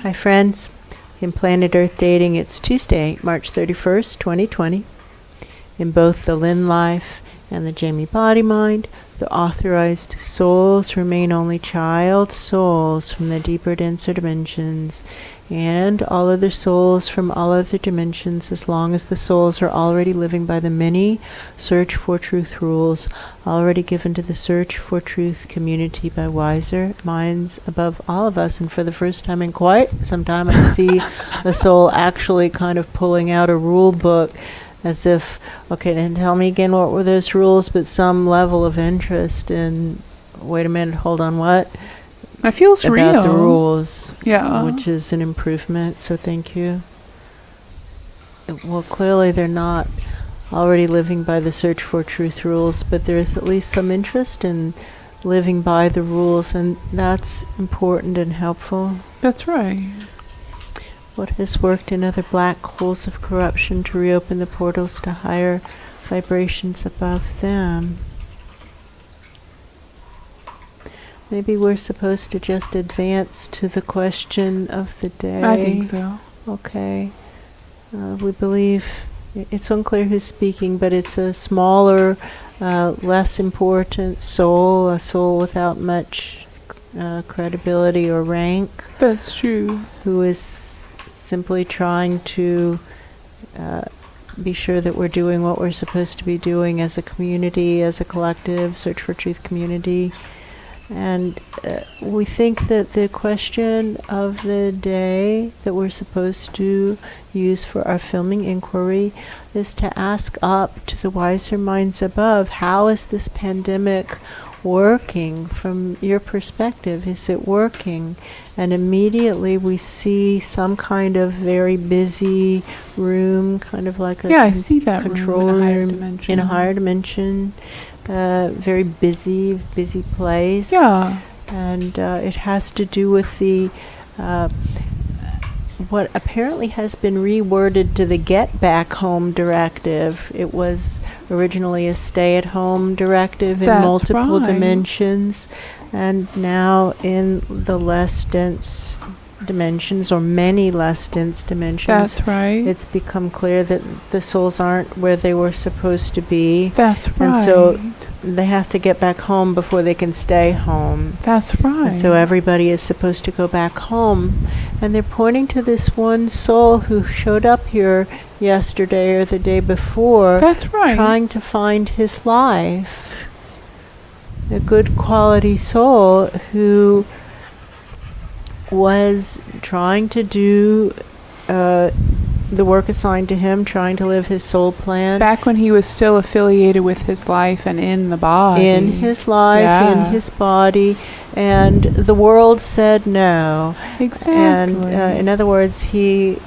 Hi friends, in Planet Earth Dating, it's Tuesday, March 31st, 2020. In both the Lynn life and the Jamie body mind, the authorized souls remain only child souls from the deeper, denser dimensions, and all other souls from all other dimensions, as long as the souls are already living by the many search for truth rules already given to the search for truth community by wiser minds above all of us. And for the first time in quite some time, I see the soul actually kind of pulling out a rule book, as if, okay, then tell me again what were those rules, but some level of interest in, wait a minute, hold on, what? It feels about real. The rules, yeah, which is an improvement, so thank you. Well, clearly they're not already living by the search for truth rules, but there is at least some interest in living by the rules, and that's important and helpful. That's right. What has worked in other black holes of corruption to reopen the portals to higher vibrations above them? Maybe we're supposed to just advance to the question of the day. I think so. Okay. We believe, it's unclear who's speaking, but it's a smaller, less important soul, a soul without much credibility or rank. That's true. Who is simply trying to be sure that we're doing what we're supposed to be doing as a community, as a collective, search for truth community. And we think that the question of the day that we're supposed to use for our filming inquiry is to ask up to the wiser minds above, how is this pandemic working from your perspective? Is it working? And immediately we see some kind of very busy room, kind of like a I see that control room in a higher room dimension. in a higher dimension. Very busy place. Yeah. And it has to do with the what apparently has been reworded to the Get Back Home directive. It was originally a stay-at-home directive in That's multiple right. dimensions, and now in the less dense dimensions, or many less dense dimensions, That's right. it's become clear that the souls aren't where they were supposed to be. That's right. And so they have to get back home before they can stay home. That's right. And so everybody is supposed to go back home. And they're pointing to this one soul who showed up here yesterday or the day before. That's right. Trying to find his life. A good quality soul who was trying to do the work assigned to him, trying to live his soul plan. Back when he was still affiliated with his life and in the body. In his life, Yeah. in his body, and the world said no. Exactly. And in other words, he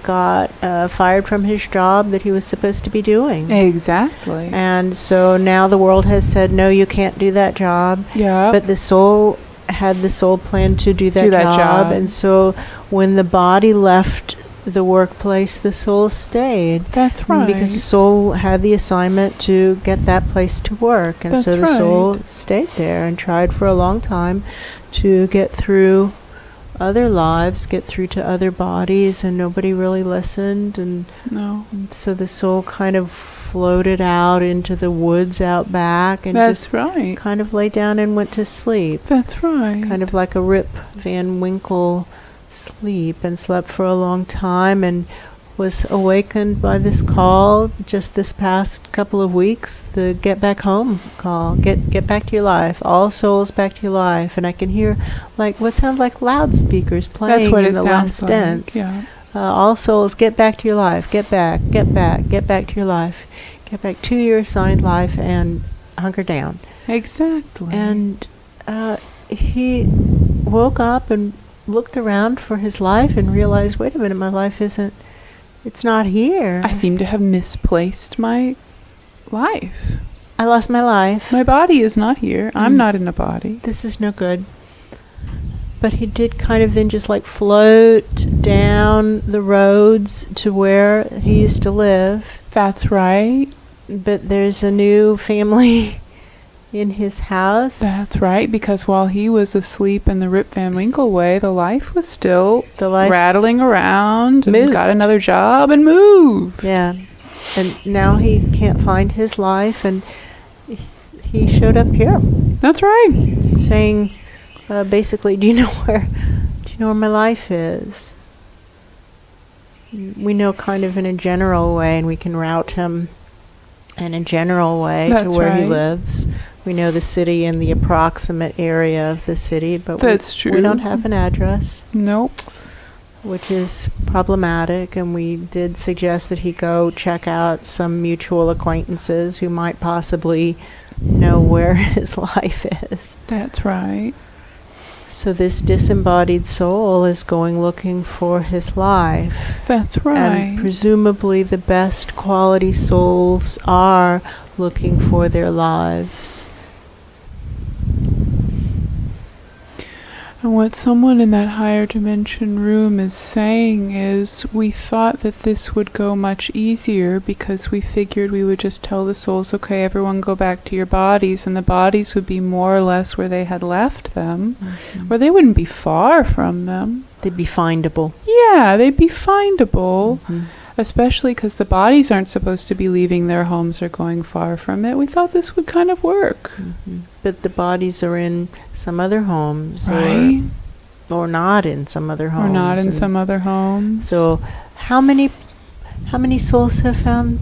got fired from his job that he was supposed to be doing. Exactly. And so now the world has said, no, you can't do that job. Yeah. But the soul had the soul plan to do that, Do that job. And so when the body left the workplace, the soul stayed. That's right. Because the soul had the assignment to get that place to work. And so That's the soul right. stayed there and tried for a long time to get through other lives, get through to other bodies, and nobody really listened. And No. so the soul kind of floated out into the woods out back and That's just right. kind of lay down and went to sleep. That's right. Kind of like a Rip Van Winkle sleep, and slept for a long time, and was awakened by this call just this past couple of weeks, the Get Back Home call. Get back to your life. All souls back to your life. And I can hear like what sounds like loudspeakers playing That's what in it the sounds last dance. like. Yeah. All souls, get back to your life. Get back to your life. Get back to your assigned life and hunker down. Exactly. And he woke up and looked around for his life and realized, wait a minute, my life it's not here. I seem to have misplaced my life. I lost my life. My body is not here. I'm not in a body. This is no good. But he did kind of then just like float down the roads to where he used to live. That's right. But there's a new family in his house. That's right, because while he was asleep in the Rip Van Winkle way, the life was still rattling around and got another job and moved. Yeah. And now he can't find his life, and he showed up here. That's right. Saying, basically, do you know where my life is? We know kind of in a general way, and we can route him in a general way to where he lives. We know the city and the approximate area of the city, but we don't have an address. Nope. Which is problematic, and we did suggest that he go check out some mutual acquaintances who might possibly know where his life is. That's right. So this disembodied soul is going looking for his life. That's right. And presumably the best quality souls are looking for their lives. And what someone in that higher dimension room is saying is, we thought that this would go much easier because we figured we would just tell the souls, okay, everyone go back to your bodies, and the bodies would be more or less where they had left them, or they wouldn't be far from them. They'd be findable. Yeah, they'd be findable. Especially because the bodies aren't supposed to be leaving their homes or going far from it. We thought this would kind of work. But the bodies are in some other homes. Right. Or not in some other homes. Or not in some other homes. So how many souls have found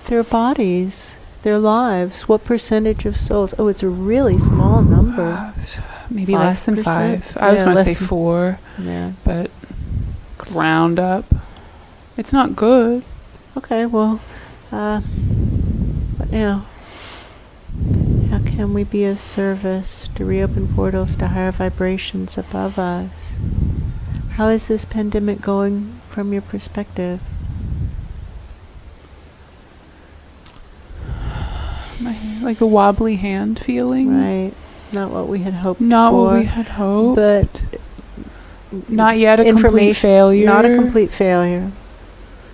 their bodies, their lives? What percentage of souls? Oh, it's a really small number. Maybe less than 5. I was going to say 4. Yeah. But round up. It's not good. Okay, well, what now? How can we be of service to reopen portals to higher vibrations above us? How is this pandemic going from your perspective? Like the wobbly hand feeling? Right. Not what we had hoped for. Not what we had hoped. But not yet a complete failure. Not a complete failure.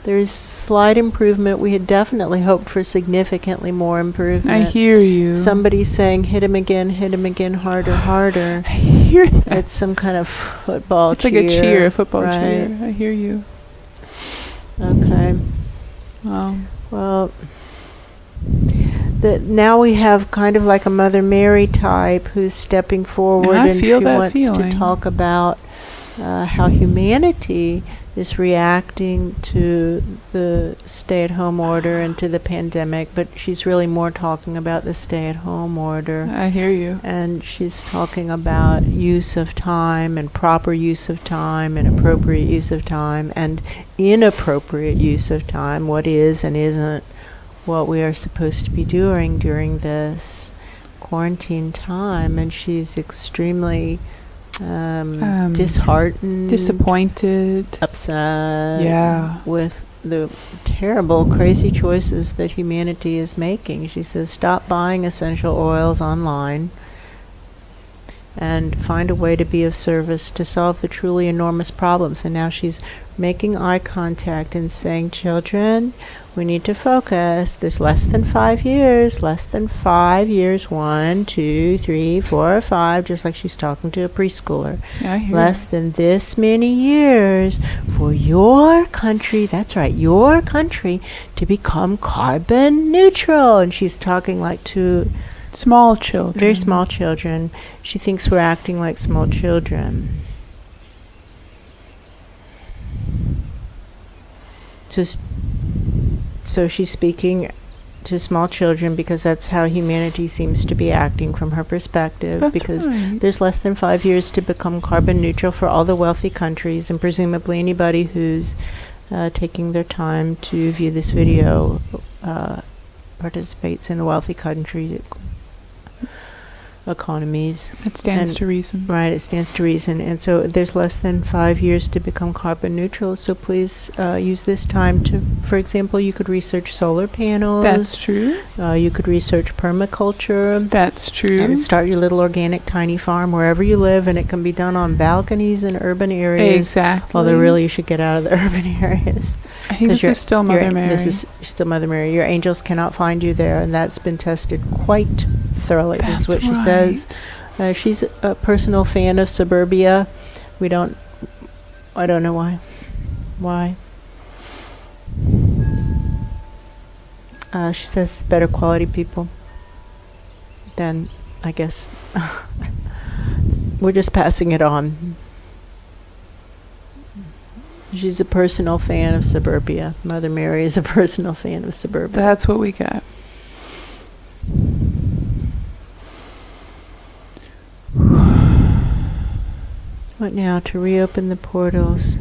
There's slight improvement. We had definitely hoped for significantly more improvement. I hear you. Somebody's saying, hit him again, harder, harder. I hear that. It's some kind of football it's cheer. It's like a cheer, a football right. cheer. I hear you. Okay. Well, now we have kind of like a Mother Mary type who's stepping forward, and she wants to talk about how humanity is reacting to the stay-at-home order and to the pandemic, but she's really more talking about the stay-at-home order. I hear you. And she's talking about use of time and proper use of time and appropriate use of time and inappropriate use of time, what is and isn't what we are supposed to be doing during this quarantine time. And she's extremely disheartened, disappointed, upset with the terrible, crazy choices that humanity is making. She says, stop buying essential oils online and find a way to be of service to solve the truly enormous problems. And now she's making eye contact and saying, children, we need to focus. There's less than 5 years, 1, 2, 3, 4, 5, just like she's talking to a preschooler. Yeah, I hear less than this many years for your country, that's right, your country, to become carbon neutral. And she's talking like to small children. Very small children. She thinks we're acting like small children. So she's speaking to small children because that's how humanity seems to be acting from her perspective. That's because right. There's less than 5 years to become carbon neutral for all the wealthy countries, and presumably anybody who's taking their time to view this video participates in a wealthy country. economies. It stands And- to reason. Right, it stands to reason. And so there's less than 5 years to become carbon neutral. So please use this time to, for example, you could research solar panels. That's true. You could research permaculture. That's true. And start your little organic tiny farm wherever you live, and it can be done on balconies in urban areas. Exactly. Although really you should get out of the urban areas. I think 'Cause this is still Mother Mary. This is still Mother Mary. Your angels cannot find you there, and that's been tested quite thoroughly. This is what she says. She's a personal fan of suburbia. I don't know why. Why? She says better quality people. Then, I guess, we're just passing it on. She's a personal fan of suburbia. Mother Mary is a personal fan of suburbia. That's what we got. But now to reopen the portals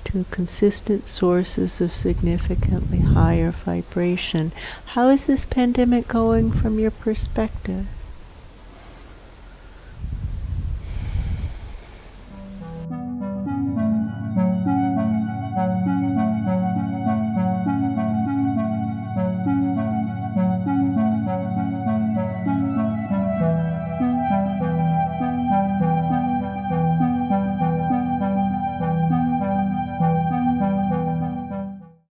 to consistent sources of significantly higher vibration. How is this pandemic going from your perspective?